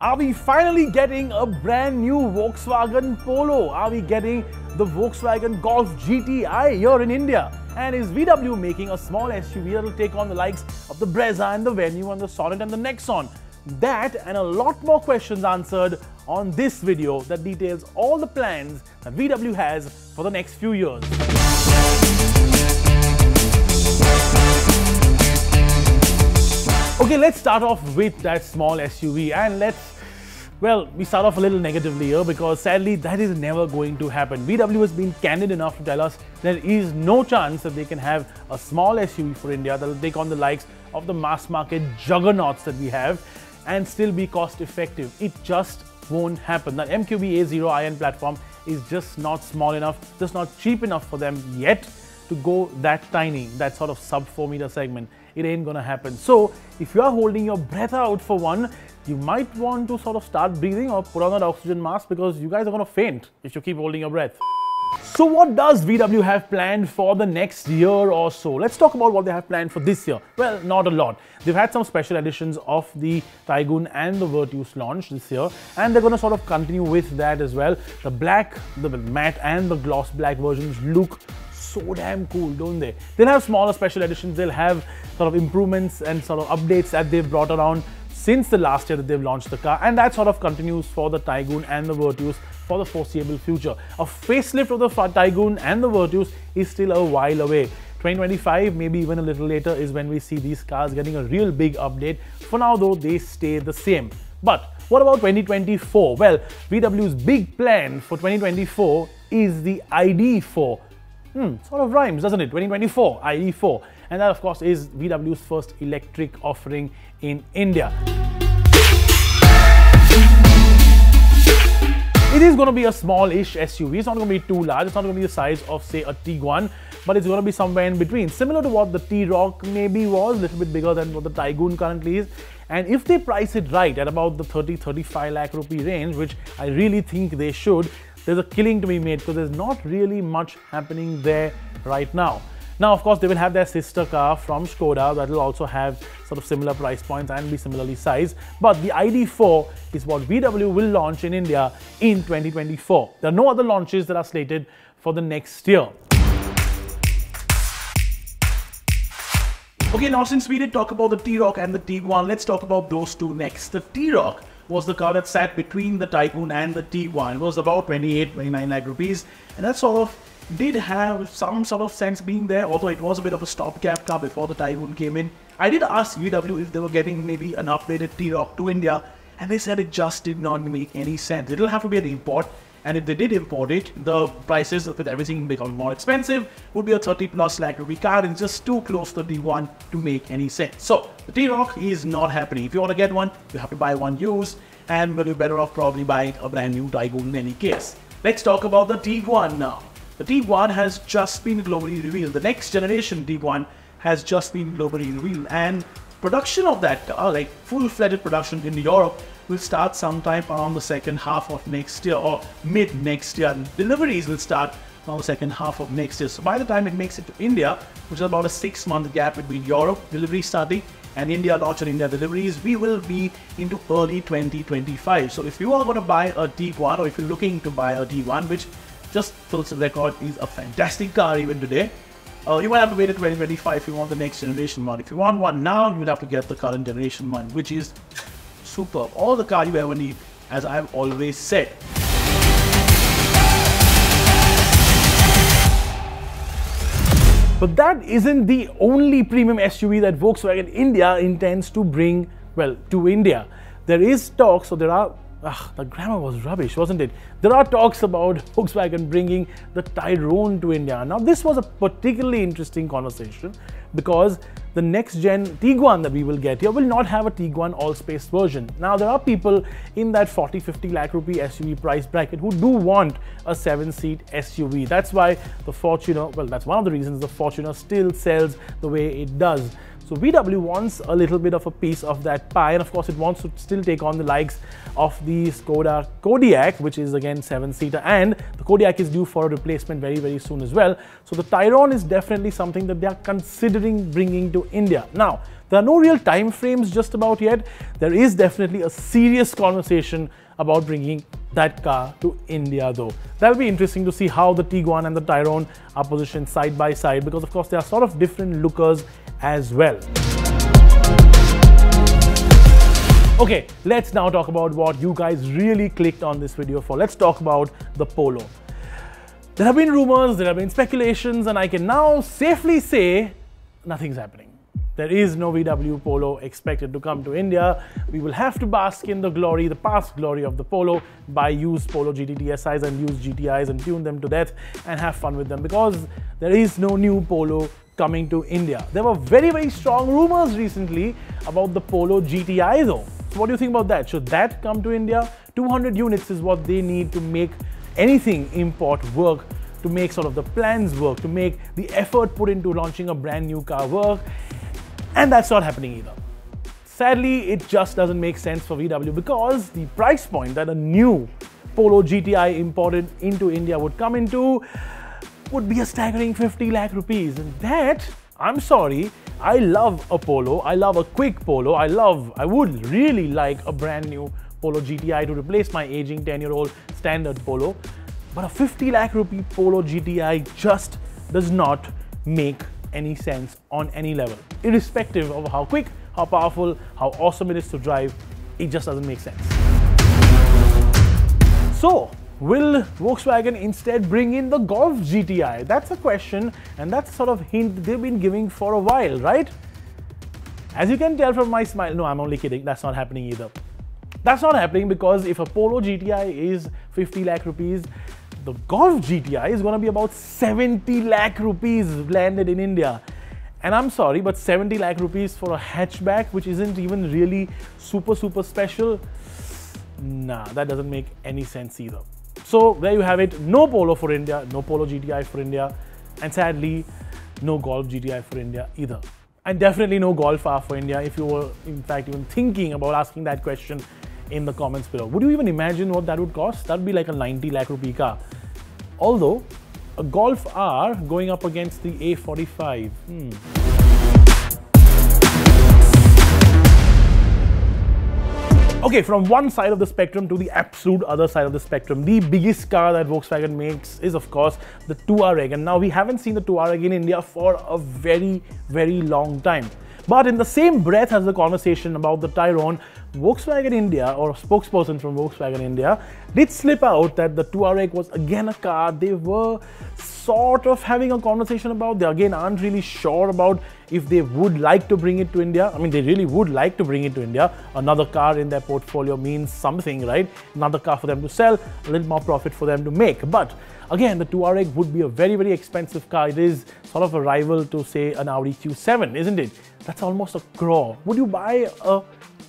Are we finally getting a brand new Volkswagen Polo? Are we getting the Volkswagen Golf GTI here in India? And is VW making a small SUV that will take on the likes of the Brezza and the Venue and the Sonnet and the Nexon? That and a lot more questions answered on this video that details all the plans that VW has for the next few years. Okay, let's start off with that small SUV and we start off a little negatively here because sadly that is never going to happen. VW has been candid enough to tell us there is no chance that they can have a small SUV for India that will take on the likes of the mass market juggernauts that we have and still be cost effective. It just won't happen. That MQB A0iN platform is just not small enough, just not cheap enough for them yet to go that tiny, that sort of sub 4 meter segment. It ain't gonna happen. So if you are holding your breath out for one, you might want to sort of start breathing or put on that oxygen mask because you guys are gonna faint if you keep holding your breath. So what does VW have planned for the next year or so? Let's talk about what they have planned for this year. Well, not a lot. They've had some special editions of the Taigun and the Virtus launch this year, and they're going to sort of continue with that as well. The black, the matte and the gloss black versions look so damn cool, don't they? They'll have smaller special editions, they'll have sort of improvements and sort of updates that they've brought around since the last year that they've launched the car, and that sort of continues for the Taigun and the Virtus for the foreseeable future. A facelift of the Taigun and the Virtus is still a while away. 2025, maybe even a little later, is when we see these cars getting a real big update. For now though, they stay the same. But what about 2024? Well, VW's big plan for 2024 is the ID.4. Sort of rhymes, doesn't it? 2024, ID.4. And that of course is VW's first electric offering in India. It is going to be a small-ish SUV. It's not going to be too large. It's not going to be the size of, say, a Tiguan, but it's going to be somewhere in between. Similar to what the T-ROC maybe was, a little bit bigger than what the Taigun currently is. And if they price it right at about the 30-35 lakh rupee range, which I really think they should, there's a killing to be made because there's not really much happening there right now. Now, of course, they will have their sister car from Skoda that will also have sort of similar price points and be similarly sized. But the ID.4 is what VW will launch in India in 2024. There are no other launches that are slated for the next year. Okay, now since we did talk about the T-ROC and the Tiguan, let's talk about those two next. The T-ROC was the car that sat between the Taigun and the Tiguan. It was about 28-29 lakh rupees, and that sort of did have some sort of sense being there, although it was a bit of a stopgap car before the Taigun came in. I did ask VW if they were getting maybe an updated T-ROC to India, and they said it just did not make any sense. It'll have to be an import, and if they did import it, the prices with everything becoming more expensive would be a 30+ lakh rupee car, and it's just too close to the T1 to make any sense. So the T-ROC is not happening. If you want to get one, you have to buy one used, and you're better off probably buying a brand new Taigun in any case. Let's talk about the Tiguan now. The Tiguan has just been globally revealed. The next generation Tiguan has just been globally revealed, and production of that car, like full-fledged production in Europe, will start sometime around the second half of next year or mid next year. And deliveries will start around the second half of next year. So by the time it makes it to India, which is about a 6-month gap between Europe delivery starting and India launch and India deliveries, we will be into early 2025. So if you are going to buy a Tiguan, or if you're looking to buy a Tiguan, which just for the record is a fantastic car even today, you might have to wait until 2025 if you want the next generation one. If you want one now, you'll have to get the current generation one, which is superb. All the car you ever need, as I've always said. But that isn't the only premium SUV that Volkswagen India intends to bring, well, to India. There is talk, so there are the grammar was rubbish, wasn't it? There are talks about Volkswagen bringing the Tayron to India. Now, this was a particularly interesting conversation because the next gen Tiguan that we will get here will not have a Tiguan all-space version. Now, there are people in that 40-50 lakh rupee SUV price bracket who do want a 7-seat SUV. That's why the Fortuner, well, that's one of the reasons the Fortuner still sells the way it does. So VW wants a little bit of a piece of that pie, and of course it wants to still take on the likes of the Skoda Kodiaq, which is again 7-seater, and the Kodiaq is due for a replacement very soon as well. So the Tayron is definitely something that they are considering bringing to India. Now, There are no real time frames just about yet. There is definitely a serious conversation about bringing that car to India though. That'll be interesting to see how the Tiguan and the Tayron are positioned side by side, because of course they are sort of different lookers as well. Okay, let's now talk about what you guys really clicked on this video for. Let's talk about the Polo. There have been rumors, there have been speculations, and I can now safely say nothing's happening. There is no VW Polo expected to come to India. We will have to bask in the glory, the past glory of the Polo, buy used Polo GTTSIs and used GTIs and tune them to death and have fun with them, because there is no new Polo coming to India. There were very, very strong rumors recently about the Polo GTI though. So what do you think about that? Should that come to India? 200 units is what they need to make anything import work, to make sort of the plans work, to make the effort put into launching a brand new car work. And that's not happening either. Sadly, it just doesn't make sense for VW, because the price point that a new Polo GTI imported into India would come into would be a staggering 50 lakh rupees. And that, I'm sorry, I love a Polo, I love a quick Polo, I would really like a brand new Polo GTI to replace my aging 10-year-old standard Polo. But a 50 lakh rupee Polo GTI just does not make any sense on any level. Irrespective of how quick, how powerful, how awesome it is to drive, it just doesn't make sense. So, will Volkswagen instead bring in the Golf GTI? That's a question, and that's sort of hint they've been giving for a while, right? As you can tell from my smile, no, I'm only kidding, that's not happening either. That's not happening, because if a Polo GTI is 50 lakh rupees, the Golf GTI is going to be about 70 lakh rupees landed in India. And I'm sorry, but 70 lakh rupees for a hatchback, which isn't even really super special, nah, that doesn't make any sense either. So there you have it, no Polo for India, no Polo GTI for India, and sadly, no Golf GTI for India either. And definitely no Golf R for India, if you were in fact even thinking about asking that question in the comments below. Would you even imagine what that would cost? That would be like a 90 lakh rupee car. Although, a Golf R going up against the A45. Okay, from one side of the spectrum to the absolute other side of the spectrum, the biggest car that Volkswagen makes is of course the Touareg. And now we haven't seen the Touareg in India for a very, very long time. But in the same breath as the conversation about the Tayron, Volkswagen India, or a spokesperson from Volkswagen India, did slip out that the Touareg was again a car they were sort of having a conversation about. They again aren't really sure about if they would like to bring it to India. I mean, they really would like to bring it to India. Another car in their portfolio means something, right? Another car for them to sell, a little more profit for them to make. But again, the Touareg would be a very, very expensive car. It is sort of a rival to, say, an Audi Q7, isn't it? That's almost a crore. Would you buy a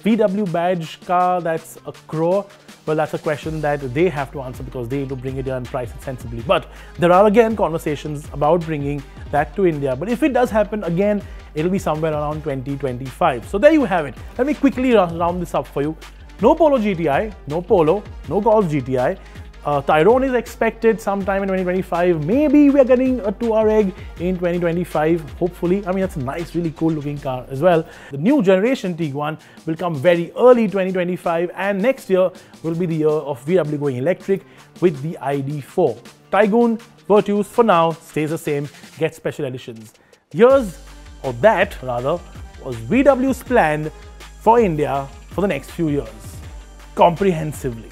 VW badge car that's a crore? Well, that's a question that they have to answer, because they need to bring it here and price it sensibly. But there are again conversations about bringing that to India. But if it does happen, again, it'll be somewhere around 2025. So there you have it. Let me quickly round this up for you. No Polo GTI, no Polo, no Golf GTI. Tayron is expected sometime in 2025. Maybe we are getting a Touareg in 2025, hopefully. I mean, that's a nice, really cool looking car as well. The new generation Tiguan will come very early 2025, and next year will be the year of VW going electric with the ID.4. Taigun, Virtus for now stays the same, get special editions. Here's, or that rather, was VW's plan for India for the next few years, comprehensively.